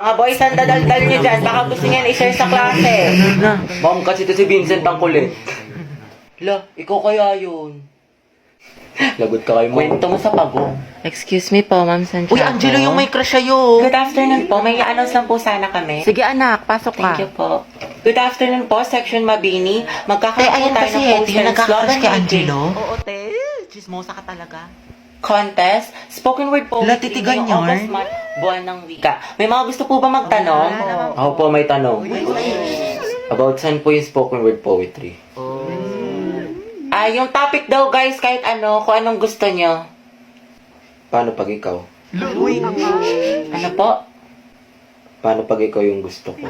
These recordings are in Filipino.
Mga boys, ang dadaldal nyo dyan. Baka gusto niyan i-share sa klase. Ma'am, kasi ito si Vincent ang kulit. La, ikaw kaya yun. Lagot ka kayo mo. Kwento mo sa pagong. Excuse me po, Ma'am Santiago. Uy, Angelo, yung may crush sa'yo. Good afternoon po. May i-announce lang po sana kami. Sige anak, pasok ka. Thank you po. Good afternoon po, Section Mabini. Magkakaroon Ayan po tayo kasi, ng Hetty, poster yung ng nagkakrush slogan kay meeting. Angelo. Oo, te. Chismosa ka talaga. Contest, spoken word poetry. Latitigan ngayong yarn? August month, buwan ng wika. May mga gusto po ba magtanong? Ako po may tanong. About saan po yung spoken word poetry? Yung topic daw guys, kahit ano, kung anong gusto nyo. Paano pag ikaw? Ano po? Paano pag ikaw yung gusto ko?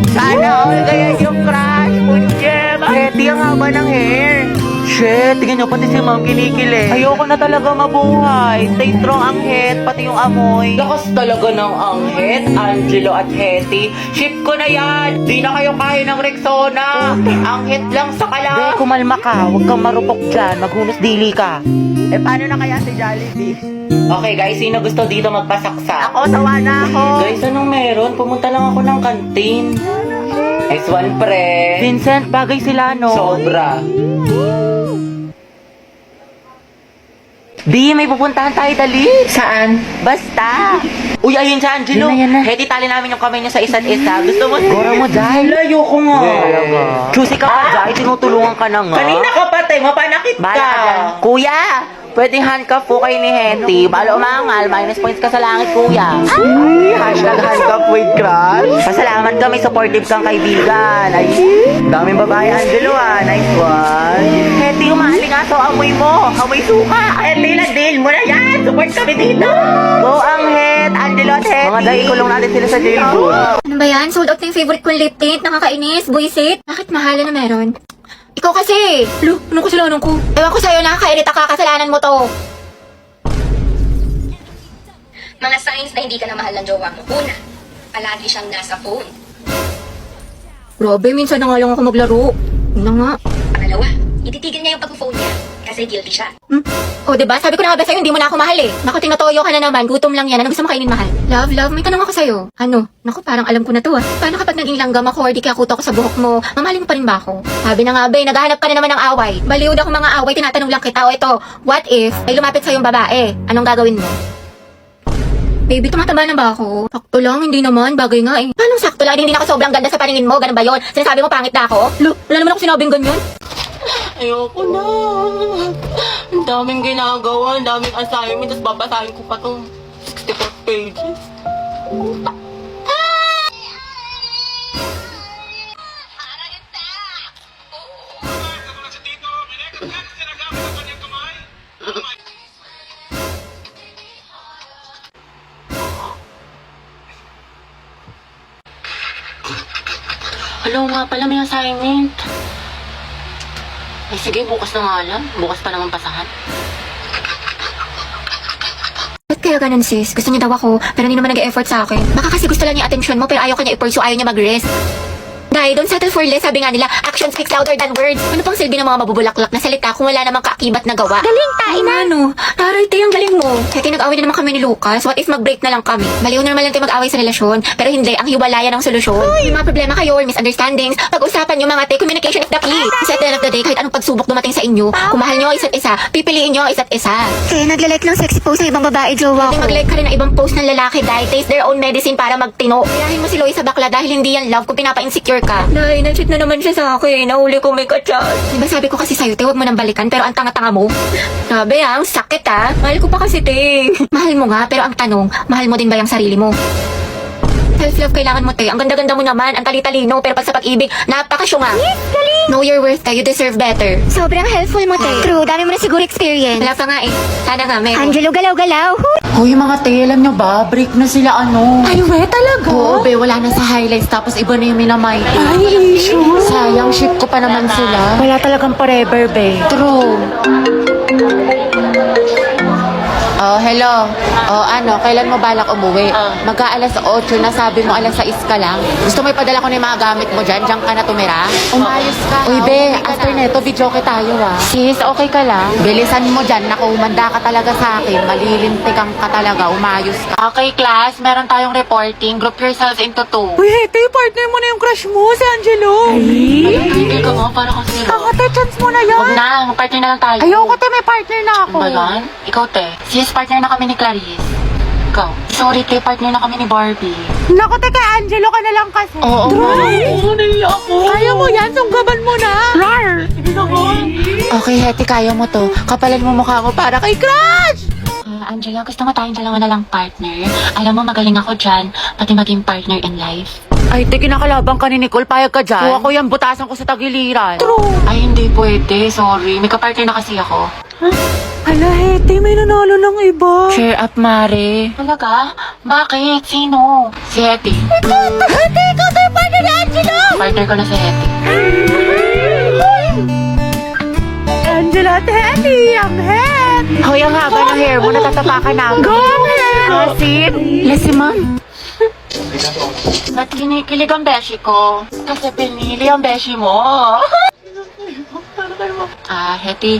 Sana all kaya yung crush, punje. Hetty, ang haba ng hair. Shit, tingnan nyo, pati si ma'am kinikili. Ayoko na talaga mabuhay. Stay strong ang head, pati yung amoy. Lakas talaga ng anghit, Angelo at Hetty. Ship ko na yan. Di na kayo kaya ng Rexona. Anghit lang sa kala. Be, kumalma ka. Huwag kang marupok dyan. Maghunos dili ka. Paano na kaya si Jollibee? Okay guys, sino gusto dito magpasaksa? Ako, sawa na ako. Guys, anong meron? Pumunta lang ako ng kantin. Next one, pre. Vincent, bagay sila, no? Sobra. Di, may pupuntahan tayo, dali. Saan? Basta. Uy, ayun siya, Angelo. Yan na. Hetty, tali namin yung kamay niya sa isa't isa. Gusto mo? Gora mo, Jai. Layo ko nga. Talaga. Choosy ka pa, Jai. Tinutulungan ka na nga. Kanina ka pa, te. Mapanakit Bahala ka dyan. Kuya, pwedeng handcuff po kayo ni Hetty. Balo umangal, minus points ka sa langit, kuya. Hashtag handcuff with crush. Pasalamat ka, may supportive kang kaibigan. Ay, Daming babae, Angelo, ah. Nice one. Hetty, umaaling aso, amoy mo. Amoy suka. Hetty, deal mo na yan. Support kami dito. Go ang head, Angelo at Hetty. Mga dahil kulong natin sila sa jail good. Ano ba yan? Sold out na yung favorite kong lip tint. Nakakainis. Buisit. Bakit mahala na meron? Ikaw kasi. Lu, anong kasalanan ko? Ewan ko sa'yo, nakakairita ka. Kasalanan mo to. Mga signs na hindi ka na mahal ng jowa mo. Una, palagi siyang nasa phone. Grabe, minsan na nga lang ako maglaro. Ano nga? Pangalawa, ititigil niya yung pag-phone niya kasi guilty siya. O, diba? Sabi ko na nga ba sa'yo, hindi mo na ako mahal eh. Naku, tinatoyo ka na naman. Gutom lang yan. Ano gusto mo kainin, mahal? Love, may tanong ako sa'yo. Ano? Naku, parang alam ko na to ah. Paano kapag naging langgam ako or di kaya kuto ako sa buhok mo? Mamahalin mo pa rin ba ako? Sabi na nga ba, naghahanap ka na naman ng away. Baliw na kung mga away, tinatanong lang kita. O ito, what if may lumapit sa'yong babae? Anong gagawin mo? Baby, tumataba na ba ako? Sakto lang, hindi naman. Bagay nga eh. Anong sakto lang? Hindi na ako sobrang ganda sa paningin mo. Ganun ba yun? Sinasabi mo pangit na ako? Lo, wala naman ako sinabing ganyan. Ayoko na. Ang daming ginagawa, ang daming assignment, tapos babasahin ko pa itong 64 pages. Hello nga pala, may assignment. Ay sige, bukas na nga lang. Bukas pa naman pasahan. Ba't kaya ganun sis? Gusto niya daw ako, pero hindi naman nag-e-effort sa akin. Baka kasi gusto lang niya attention mo, pero ayaw ka niya i-pursue, ayaw niya mag-rest. Dahil don't settle for less, sabi nga nila, action speaks louder than words. Ano pang silbi ng mga mabubulaklak na salita kung wala namang kaakibat na gawa? Galing tain na, ano? Taray, te, ang galing mo. Kaya nag-away na naman kami ni Lucas, what if mag-break na lang kami? Baliw na naman lang tayo mag-away sa relasyon, pero hindi, ang hiwalayan ang solusyon. May mga problema kayo or misunderstandings, pag-usapan nyo mga te, communication is the key. Kasi at the end of the day, kahit anong pagsubok dumating sa inyo, kung mahal nyo ang isa't isa, pipiliin nyo ang isa't isa. Eh, nagla-like ng sexy post ng ibang babae, jowa Pwede ko. mag-like ka rin ng ibang post ng lalaki dahil taste their own medicine para magtino. Kayahin mo si Loie sa bakla dahil hindi yan love kung pinapa-insecure ka. Nay, na-cheat na naman siya sa akin. Nahuli ko may kachat. Diba sabi ko kasi sa'yo, te, huwag mo nang balikan pero ang tanga-tanga mo. Sabi ang sakit ah. Mahal ko pa kasi, te. Mahal mo nga, pero ang tanong, mahal mo din ba yung sarili mo? Self-love kailangan mo, te. Ang ganda-ganda mo naman, ang tali-talino, pero pag sa pag-ibig, napakasyunga. Yes, galing! Know your worth, te. You deserve better. Sobrang helpful mo, te. True, dami mo na siguro experience. Wala pa nga eh. Sana nga, meron. Angelo, galaw-galaw. Hoy, mga te, alam nyo ba? Break na sila, ano? Ay, we, talaga? Oo, be, wala na sa highlights, tapos iba na yung minamighty. Ay, sure. Sayang, ship ko pa naman sila. Wala talagang forever, be. True. Oh, hello. Oh, ano, kailan mo balak umuwi? Magka-alas 8 na, sabi mo alas 6 ka lang. Gusto mo ipadala ko na yung mga gamit mo dyan? Diyan ka na tumira? Umayos ka. Uy, be, after neto, video ka tayo Sis, okay ka lang? Bilisan mo dyan. Naku, umanda ka talaga sa akin. Malilintikan ka talaga. Umayos ka. Okay, class. Meron tayong reporting. Group yourselves into 2. Uy, Hete, partner mo na yung crush mo, si Angelo. Hindi ka mo, para kang zero. Kakate, chance mo na yan. Huwag na, partner na lang tayo. Ayoko, te, may partner na ako. Ano ba yan? Ikaw, te. Sis, partner na kami ni Clarice. Ikaw. Sorry, te, partner na kami ni Barbie. Naku, te, kay Angelo ka na lang kasi. Oo. Oo, naiiyak ako. Kaya mo yan, sunggaban mo na. Rar. Okay, Hetty, kaya mo to. Kapalan mo mukha mo para kay Crush! Angela, gusto mo tayong dalawa na lang partner? Alam mo, magaling ako dyan, pati maging partner in life. Ay, te, kinakalabang ka ni Nicole, payag ka dyan. Kuha ko yan, butasan ko sa tagiliran. True. Ay, hindi pwede, sorry. May kapartner na kasi ako. Hala, Hete, may nanalo ng iba. Cheer up, Mare. Talaga? Bakit? Sino? Si Hetty. Hete, ikaw tayo partner ni Angelo. Partner ko na si Hetty. Angelo at Hete, ang head. Hoy, ang haba ng hair mo, natatapakan na ako. Go, head. Asin? Lesi, ma'am. Ba't kinikilig ang beshi ko? Kasi pinili ang beshi mo. Hetty.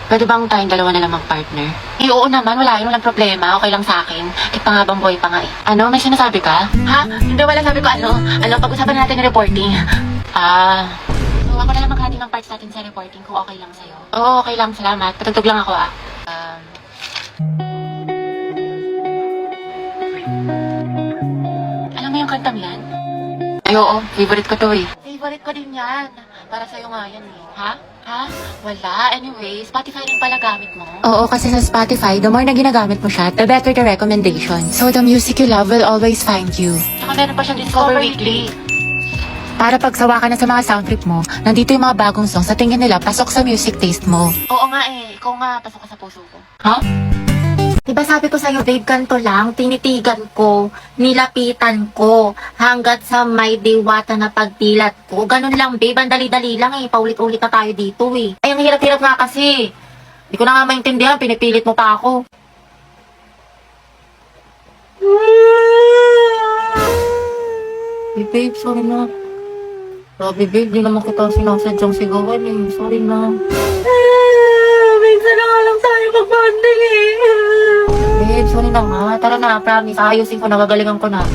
Pwede bang tayong dalawa na lang mag-partner? Oo naman, walang problema. Okay lang sa akin. Kahit pangabang boy pa nga eh. Ano, may sinasabi ka? Ha? Hindi, wala sabi ko ano. Pag-usapan natin yung reporting. So ako na lang maghati ng parts natin sa reporting kung okay lang sa'yo. Oo, okay lang. Salamat. Patutog lang ako Alam mo yung kantang yan? Ay, oo. Favorite ko to eh. Favorite ko din yan. Para sa'yo nga yan eh. Ha? Wala. Anyway, Spotify rin pala gamit mo. Oo, kasi sa Spotify, the more na ginagamit mo siya, the better the recommendation. So the music you love will always find you. Saka meron pa siyang Discover Weekly. Para pagsawa ka na sa mga sound trip mo, nandito yung mga bagong songs sa tingin nila pasok sa music taste mo. Oo nga eh. Ikaw nga, pasok ka sa puso ko. Ha? Diba sabi ko sa'yo, babe, ganito lang, tinitigan ko, nilapitan ko, hanggat sa may diwata na pagdilat ko. Ganun lang, babe, ang dali-dali lang eh, paulit-ulit na tayo dito eh. Ay, ang hirap-hirap nga kasi. Hindi ko na nga maintindihan, pinipilit mo pa ako. Hey, babe, sorry na. Sabi, babe, di naman kita sinasadyang sigawan eh. Sorry na. Minsan na nga lang tayo mag-bonding eh. Babe, sorry na nga. Tara na, promise. Ayusin ko na, gagalingan ko na.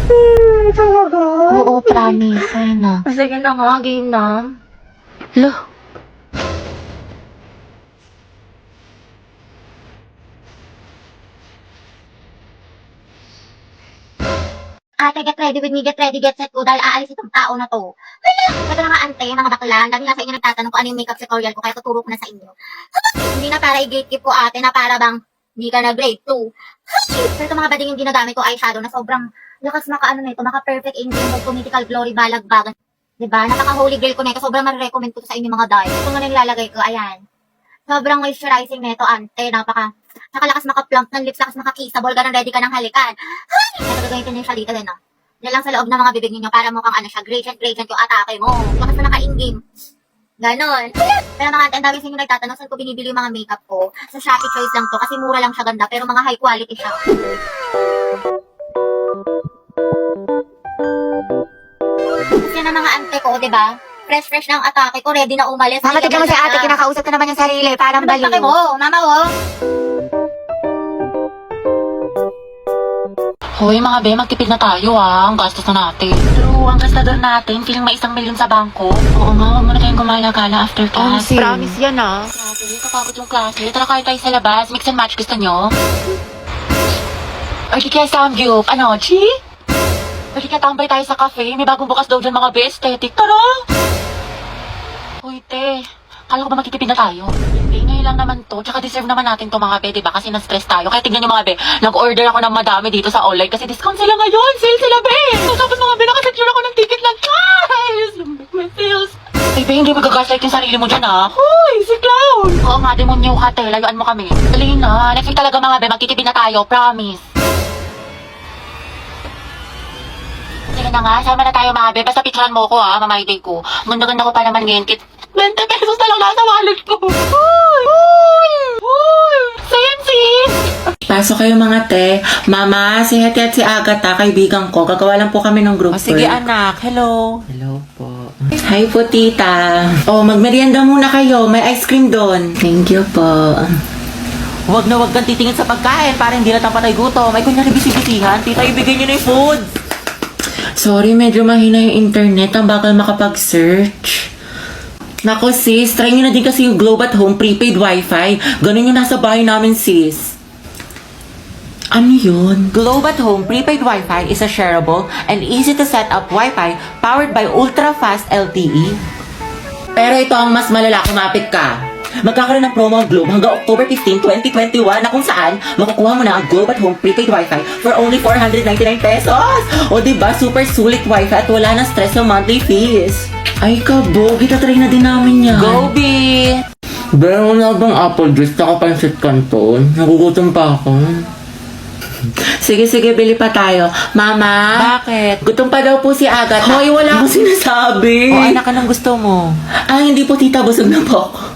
Talaga? Oo, promise. Ayun na. Sige na nga, game na. Lo. Ate, get ready with me, get ready, get set ko dahil aalis itong tao na to. Hala, ito na nga ante, mga bakla. Dami nga sa inyo nagtatanong kung ano yung makeup tutorial ko, kaya tuturo ko na sa inyo. Hindi na para i-gatekeep ko ate, na para bang hindi ka na grade 2. Pero ito mga bading yung ginagamit ko eyeshadow na sobrang lakas maka-ano nito, maka-perfect angel mode, political glory, balagbagan. Diba? Napaka-holy grail ko nito, sobrang ma-recommend ko to sa inyo mga dahil. Ito nga na nilalagay ko, ayan. Sobrang moisturizing nito ante, nakalakas maka-plump ng lips, lakas maka-kissable, ganun ready ka ng halikan. Nagagamitin niyo siya dito din, no? Yan lang sa loob ng mga bibig ninyo para mukhang ano siya, gradient yung atake mo. Lakas mo naka-in-game. Ganon. Pero mga ante, ang dami sa inyo nagtatanong saan ko binibili yung mga makeup ko. Sa Shopee Choice lang to kasi mura lang siya ganda pero mga high quality siya. Kasi yan ang mga ante ko, diba? Fresh ng atake ko, ready na umalis. Mama, tignan mo si ate, kinakausap na naman yung sarili. Parang Ano baliw. ba mo? Mama, oh. Hoy, mga be, magtipid na tayo Ang gastos na natin. True, ang gastador natin, feeling may 1 million sa bangko. Oo nga, huwag muna tayong gumala-gala after class. Promise yan ah. Grabe, kapagod yung klase. Tara kain tayo sa labas. Mix and match, gusto nyo? Or di kaya samgyup. Ano, chi? Or di kaya tambay tayo sa cafe. May bagong bukas daw dyan mga be, aesthetic. Tara! Uy, te. Kala ko ba magtitipid na tayo? Hindi, ngayon lang naman to. Tsaka deserve naman natin to mga be, diba? Kasi na-stress tayo. Kaya tignan nyo mga be, nag-order ako ng madami dito sa online kasi discount sila ngayon. Sale sila be! Tapos mga be, nakasecure ako ng ticket lang. Guys! May sales! Ay be, hindi magagaslight yung sarili mo dyan Hoy, si Clown! Oo nga, demonyo ka te. Layuan mo kami. Dali na. Next week talaga mga be, magtitipid na tayo. Promise. Sige na nga, sama na tayo mga be. Basta picturean mo ko mamay-day ko. Ganda-ganda ko pa naman ngayon. 20 pesos na lang nasa wallet ko. Hoy! Hoy! Same, sis! Pasok kayo mga te. Mama, si Hetty at si Agatha, kaibigan ko. Gagawa lang po kami ng group Sige, work. anak. Hello. Hello po. Hi po, tita. Oh, magmerienda muna kayo. May ice cream doon. Thank you po. Huwag na huwag kang titingin sa pagkain para hindi na patay gutom. May kunyari bisibisihan. Tita, ibigay niyo na yung food. Sorry, medyo mahina yung internet. Ang bakal makapag-search. Nako sis, try nyo na din kasi yung Globe at Home prepaid wifi. Ganun yung nasa bahay namin sis. Ano yun? Globe at Home prepaid Wi-Fi is a shareable and easy to set up Wi-Fi powered by ultra-fast LTE. Pero ito ang mas malala, kumapit ka. Magkakaroon ng promo ang Globe hanggang October 15, 2021 na kung saan makukuha mo na ang Globe at Home prepaid Wi-Fi for only 499 pesos. O diba, super sulit Wi-Fi at wala na stress sa monthly fees. Ay kabog, itatry na din namin yan. Go, B! Pero wala bang apple juice na kapansit kanton? Nagugutom pa ako. Sige, bili pa tayo. Mama? Bakit? Gutom pa daw po si Agatha. Hoy, wala akong sinasabi. O anak, anong gusto mo? Ah, hindi po tita, busog na po ako.